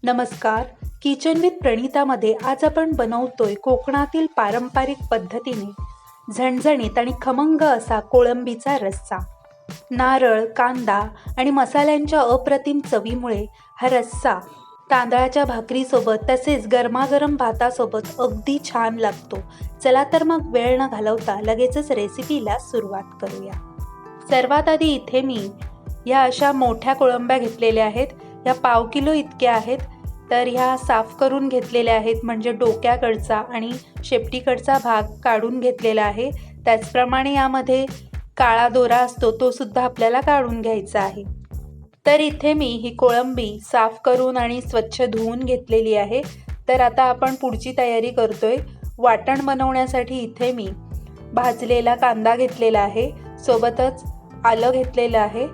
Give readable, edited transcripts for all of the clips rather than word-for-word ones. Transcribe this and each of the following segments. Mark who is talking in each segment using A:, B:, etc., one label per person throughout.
A: नमस्कार. Kitchen with प्रणितामध्ये आज आपण बनवतोय कोकणातील पारंपरिक पद्धतीने झणझणीत आणि खमंग असा कोळंबीचा रस्सा. नारळ, कांदा आणि मसाल्यांच्या अप्रतिम चवीमुळे हा रस्सा तांदळाच्या भाकरीसोबत तसेच गरमागरम भातासोबत अगदी छान लागतो. चला तर मग वेळ न घालवता लगेचच रेसिपीला सुरुवात करूया. सर्वात आधी इथे मी या अशा मोठ्या कोळंब्या घेतलेल्या आहेत. या पाव किलो इतक्या आहेत. तर ह्या साफ करून घेतलेल्या आहेत, म्हणजे डोक्याकडचा आणि शेपटीकडचा भाग काढून घेतलेला आहे. त्याचप्रमाणे यामध्ये काळा दोरा असतो तो सुद्धा आपल्याला काढून घ्यायचा आहे. तर इथे मी ही कोळंबी साफ करून आणि स्वच्छ धुवून घेतलेली आहे. तर आता आपण पुढची तयारी करतोय. वाटण बनवण्यासाठी इथे मी भाजलेला कांदा घेतलेला आहे, सोबतच आलं घेतलेलं आहे,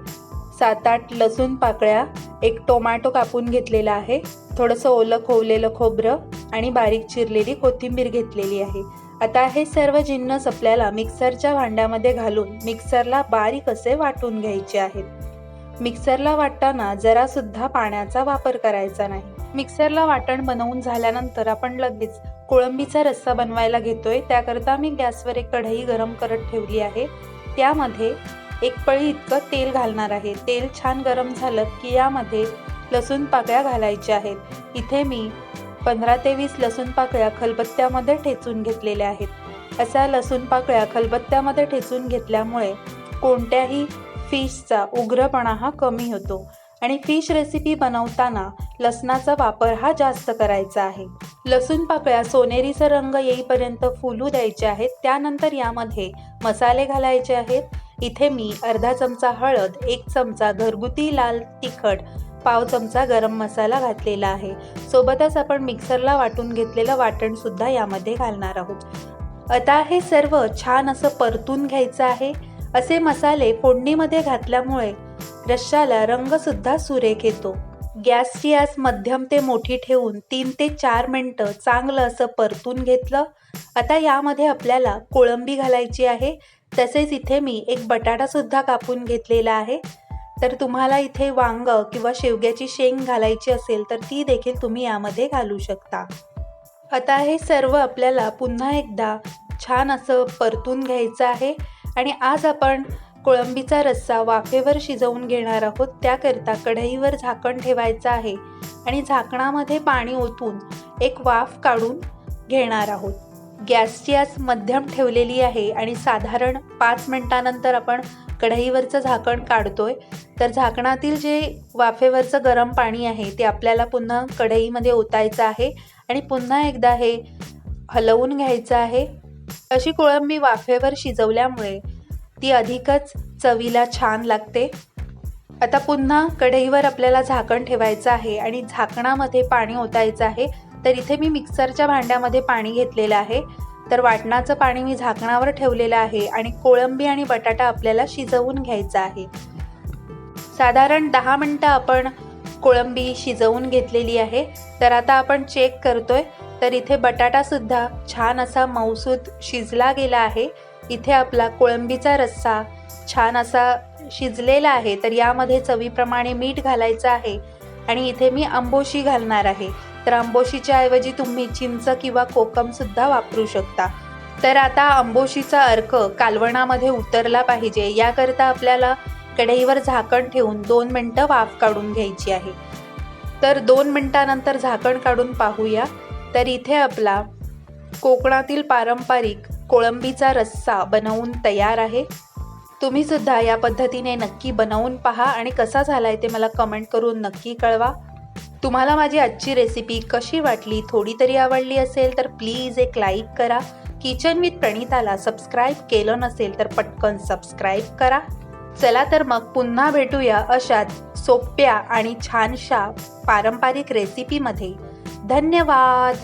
A: 7-8 लसूण पाकळ्या, एक टोमॅटो कापून घेतलेला आहे, थोडंसं ओलं खोवलेलं खोबरं आणि बारीक चिरलेली कोथिंबीर घेतलेली आहे. आता हे सर्व जिन्नस आपल्याला मिक्सरच्या भांड्यामध्ये घालून मिक्सरला बारीक असे वाटून घ्यायचे आहेत. मिक्सरला वाटताना जरा सुद्धा पाण्याचा वापर करायचा नाही. मिक्सरला वाटण बनवून झाल्यानंतर आपण लगेच कोळंबीचा रस्सा बनवायला घेतोय. त्याकरता मी गॅसवर एक कढई गरम करत ठेवली आहे. त्यामध्ये एक पळी इतकं तेल घालणार आहे. तेल छान गरम झालं की यामध्ये लसूण पाकळ्या घालायच्या आहेत. इथे मी 15 ते 20 लसूण पाकळ्या खलबत्त्यामध्ये ठेचून घेतलेल्या आहेत. अशा लसूण पाकळ्या खलबत्त्यामध्ये ठेचून घेतल्यामुळे कोणत्याही फिशचा उग्रपणा हा कमी होतो आणि फिश रेसिपी बनवताना लसणाचा वापर हा जास्त करायचा आहे. लसूण पाकळ्या सोनेरीचा रंग येईपर्यंत फुलू द्यायचे आहेत. त्यानंतर यामध्ये मसाले घालायचे आहेत. इथे मी अर्धा चमचा हळद, 1 चमचा घरगुती लाल तिखट, पाव चमचा गरम मसाला घातलेला आहे. सोबतच आपण मिक्सरला वाटून घेतलेलं वाटण सुद्धा यामध्ये घालणार आहोत. आता हे सर्व छान असं परतून घ्यायचं आहे. असे मसाले फोडणीमध्ये घातल्यामुळे रश्श्याला रंग सुद्धा सुरेख येतो. गॅसची आच मध्यम ते मोठी ठेवून 3 ते 4 मिनिटं चांगलं असं परतून घेतलं. आता यामध्ये आपल्याला कोळंबी घालायची आहे. तसेच इथे मी एक बटाटा सुद्धा कापून घेतलेला आहे. तर तुम्हाला इथे वांग किंवा शेवग्याची शेंग घालायची असेल तर ती देखील तुम्ही यामध्ये घालू शकता. आता हे सर्व आपल्याला पुन्हा एकदा छान असं परतून घ्यायचं आहे आणि आज आपण कोळंबीचा रस्सा वाफेवर शिजवून घेणार आहोत. त्याकरता कढईवर झाकण ठेवायचं आहे आणि झाकणामध्ये पाणी ओतून एक वाफ काढून घेणार आहोत. गॅसची आच मध्यम ठेवलेली आहे आणि साधारण 5 मिनिटानंतर आपण कढईवरचं झाकण काढतोय. तर झाकणातील जे वाफेवरचं गरम पाणी आहे ते आपल्याला पुन्हा कढईमध्ये ओतायचं आहे आणि पुन्हा एकदा हे हलवून घ्यायचं आहे. अशी कोळंबी वाफेवर शिजवल्यामुळे ती अधिकच चवीला छान लागते. आता पुन्हा कढईवर आपल्याला झाकण ठेवायचं आहे आणि झाकणामध्ये पाणी ओतायचं आहे. तर इथे मी मिक्सरच्या भांड्यामध्ये पाणी घेतलेलं आहे. तर वाटणाचं पाणी मी झाकणावर ठेवलेलं आहे आणि कोळंबी आणि बटाटा आपल्याला शिजवून घ्यायचा आहे. साधारण 10 मिनिटं आपण कोळंबी शिजवून घेतलेली आहे. तर आता आपण चेक करतोय. तर इथे बटाटा सुद्धा छान असा मऊसूत शिजला गेला आहे. इथे आपला कोळंबीचा रस्सा छान असा शिजलेला आहे. तर यामध्ये चवीप्रमाणे मीठ घालायचं आहे आणि इथे मी आंबोशी घालणार आहे. तर आंबोशीच्या ऐवजी तुम्ही चिंच किंवा कोकम सुद्धा वापरू शकता. तर आता आंबोशीचा अर्क कालवणामध्ये उतरला पाहिजे याकरता आपल्याला कढईवर झाकण ठेवून 2 मिनिटं वाफ काढून घ्यायची आहे. तर 2 मिनिटानंतर झाकण काढून पाहूया. तर इथे आपला कोकणातील पारंपरिक कोळंबीचा रस्सा बनवून तयार आहे. तुम्ही सुद्धा या पद्धतीने नक्की बनवून पहा आणि कसा झालाय ते मला कमेंट करून नक्की कळवा. तुम्हाला माझी आजची रेसिपी कशी वाटली, थोडी तरी आवडली असेल तर प्लीज एक लाईक करा. किचन विथ प्रणिताला सबस्क्राईब केलं नसेल तर पटकन सबस्क्राईब करा. चला तर मग पुन्हा भेटूया अशाच सोप्या आणि छानशा पारंपरिक रेसिपीमध्ये. धन्यवाद.